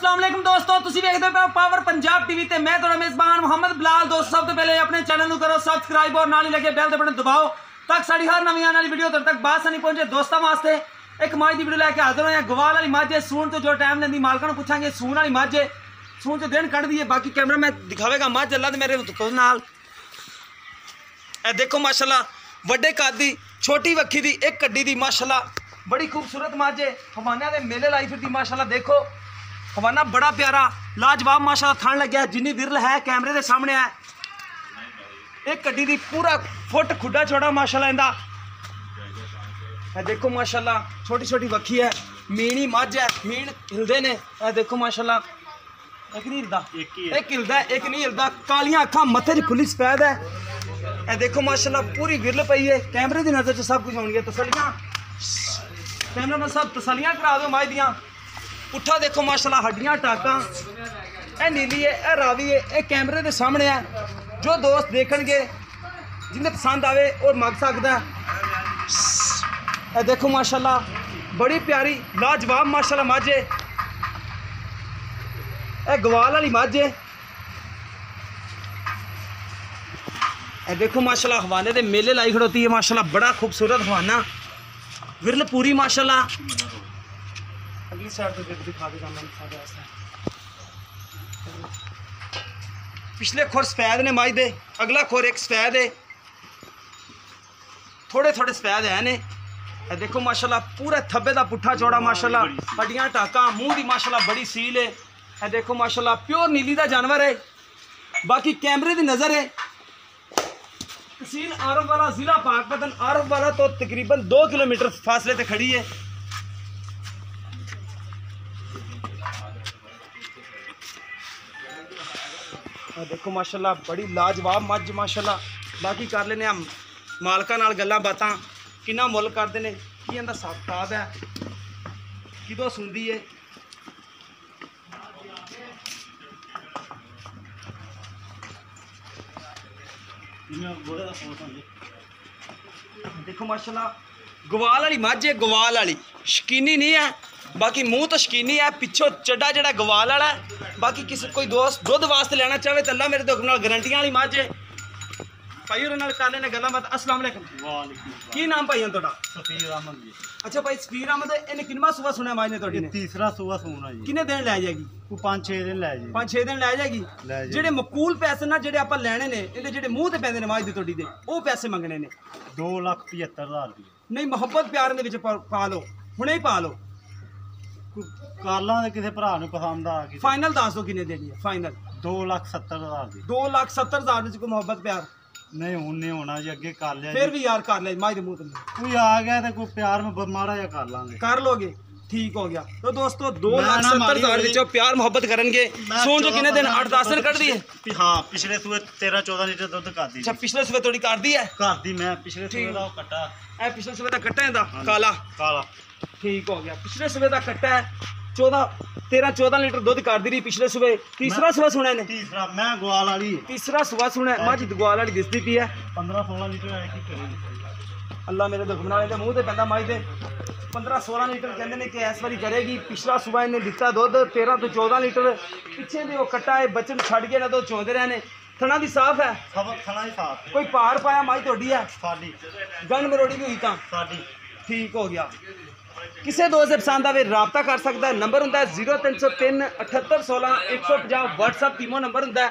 अस्सलाम वालेकुम दोस्तों, तुसी देखदे हो पावर पंजाब टीवी ते मैं तुहाडा मेज़बान मोहम्मद बिलाल। दोस्त सब तो पहले अपने चैनल नूं करो सबसक्राइब और नाल ही लगे बैल दे बटन दबाओ ताकि साडी हर नवीं आने वाली वीडियो तुहाडे तक बासानी पहुंचे। दोस्तों वास्ते एक मझ की वीडियो लैके हाजिर होए। गवाल वाली मझ है, सून तो जो टाइम लैंदी मालकां नूं पुछांगे। सून वाली मझ है, सून तो दिन कढ़ दी है। बाकी कैमरा मैं दिखावेगा मझ अल्लाह दे मेरे नाल। ए देखो माशाल्लाह वड्डे कद दी छोटी वक्खी दी एक कड्डी दी माशाल्लाह बड़ी खूबसूरत मझ है। हवाना दे मेले लाई फिरदी माशाल्लाह। देखो हवाना बड़ा प्यारा लाजवाब माशाल्लाह थन लग्या जिन्नी विरल है कैमरे दे सामने है। एक कड्डी दी पूरा फुट खुड्डा चौड़ा माशाल्लाह इंदा। देखो माशाल्लाह छोटी छोटी वक्खी है, मीनी मझ है, मीन हिलदे ने। देखो माशाल्लाह एक नहीं हिलदा, एक हिलदा एक नहीं हिलदा। कालियां अखां मत्थे च खुली सफेद है। ए देखो माशाल्लाह पूरी विरल पई है। कैमरे दी नज़र च सब कुछ होणगी। तसलियां कैमरा में सब तसलियां करा दो मझ दियां। पुट्ठा देखो माशाल्लाह हड्डियां टाकां। ए नीली है, ए रावी है, ए कैमरे दे सामने है। जो दोस्त देखणगे जिन्हें पसंद आवे और मंग सकदा है। देखो माशाल्लाह बड़ी प्यारी लाजवाब माशाल्लाह मझ है। ए गवाल वाली मझ है। ए देखो माशाल्लाह हवाने दे मेले लाई खड़ोती है माशाल्लाह। बड़ा खूबसूरत हवाना विरल पूरी माशाल्लाह। अगली साइड तो दिखा देगा पिछले खोर सफेद ने मझ दे, अगला खोर एक सफेद है, थोड़े थोड़े सफेद है ने। देखो माशाल्लाह पूरा थब्बे का पुट्ठा चौड़ा माशाल्लाह। हड्डियां टाका मुंह की माशाल्लाह बड़ी सील है। देखो माशाल्लाह प्योर नीली का जानवर है। बाकी कैमरे की नज़र है। तहसील आरफ वाला, जिला पाकपतन। आरफ वाला तो तकरीबन 2 किलोमीटर फासले पे खड़ी है। देखो माशाल्लाह बड़ी लाजवाब मझ माशाल्लाह। बाकी कर लेने हम मालका नाल गल्लां बातां किन्ना मुल करदे ने, की इहदा हिसाब किताब है, किदों सुनदी है। देखो माशाल्लाह गवाल वाली मझ है, गवाल वाली शकीनी नहीं है। बाकी मुंह तो शकीनी है, पिछों चड्डा जड़ा गवाल वाला है। बाकी किसी कोई दोस्त दुध वास्ते लेना चाहे तो अल्लाह मेरे दुख नाल गारंटियां वाली मझ है। भाई और नाल कर लेने गल्लां बात। अस्सलाम वालेकुम। वालेकुम। की नाम भाई तुहाडा? सफीर अहमद जी। अच्छा भाई सफीर अहमद, इन्हें किन्ना सुबह सुनया मझ ने तुहाडी ने? तीसरा सुबह सुना जी। किन्ने दिन लै जाएगी? को 5-6 दिन लै जी। 5-6 दिन लै जाएगी। जेडे मकूल पैसे ना जेडे आपां लैणे ने, इहदे जेडे मूंह ते पैंदे ने मझ दे तुहाडी दे, ਉਹ पैसे मंगने ने 2,75,000 रुपये। नहीं मोहब्बत प्यार दे विच पा लो, हुणे ही पा लो। ਕਾਲਾਂ ਦੇ ਕਿਸੇ ਭਰਾ ਨੂੰ ਪਸੰਦ ਆ ਗਈ। फाइनल दस दो किन्ने देनी है? फाइनल 2,70,000 ਦੀ। 2,70,000 ਵਿੱਚ ਕੋਈ ਮੁਹੱਬਤ ਪਿਆਰ ਨਹੀਂ ਹੁਣ ਨਹੀਂ ਹੋਣਾ ਜੀ, ਅੱਗੇ ਕਰ ਲਿਆ ਫਿਰ ਜੀ। ਵੀ ਯਾਰ ਕਰ ਲੈ ਮਾਈ ਦੇ ਮੂੰਹ ਤੇ ਕੋਈ ਆ ਗਿਆ ਤੇ ਕੋਈ ਪਿਆਰ में ਮਾੜਾ ਜਿਹਾ ਕਰ ਲਾਂਗੇ। ਕਰ ਲੋਗੇ ठीक हो गया। तो दोस्तों 2,70,000 ਵਿੱਚੋਂ प्यार मोहब्बत ਕਰਨਗੇ। ਸੋਣ ਜੋ ਕਿੰਨੇ ਦਿਨ 8-10 ਦਿਨ ਕੱਢਦੀ ਹੈ। ਹਾਂ ਪਿਛਲੇ ਸੂਏ 13-14 ਲੀਟਰ ਦੁੱਧ ਕਰਦੀ। ਅੱਛਾ ਪਿਛਲੇ ਸੂਏ ਥੋੜੀ ਕਰਦੀ ਹੈ। ਕਰਦੀ ਮੈਂ ਪਿਛਲੇ ਸੂਏ ਦਾ ਉਹ ਕੱਟਾ। ਇਹ ਪਿਛਲੇ ਸੂਏ ਦਾ ਕੱਟਾ ਇਹਦਾ ਕਾਲਾ ਕਾਲਾ ठीक हो गया। पिछले सुबह का कट्टा है 13-14 लीटर दुध कर दी रही पिछले सुबह। तीसरा सुबह सुना ने? तीसरा मैं ग्वाल वाली। तीसरा सुबह सुना मझ ग्वाल वाली दिसती पी है। 15-16 लीटर है की करेगी। अल्लाह मेरे दुखमना दे मुंह ते पैंदा मझ दे 15-16 लीटर कहंदे ने कि इस बारी करेगी। पिछला सुबह इन्हें दिता दुध 13 तो 14 लीटर। पिछे दे वो कट्टा है बच्चन छड़ के ना तो चौंदे रहने। थना दी साफ है, सब थना ही साफ। कोई पार पाया मझ तोड़ी है? साडी गन मरोड़ी भी हुई था साडी। ठीक हो गया। किसी दोस्त से पसंद आवे रबता कर सकता है। नंबर होंगे 0303 78 16 150। व्हाट्सअप टीमो नंबर होंगे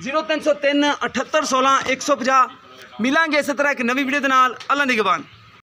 0303 78 16 150। मिलांगे इस तरह एक नवी वीडियो के नाल। अल्लाह निगहबान।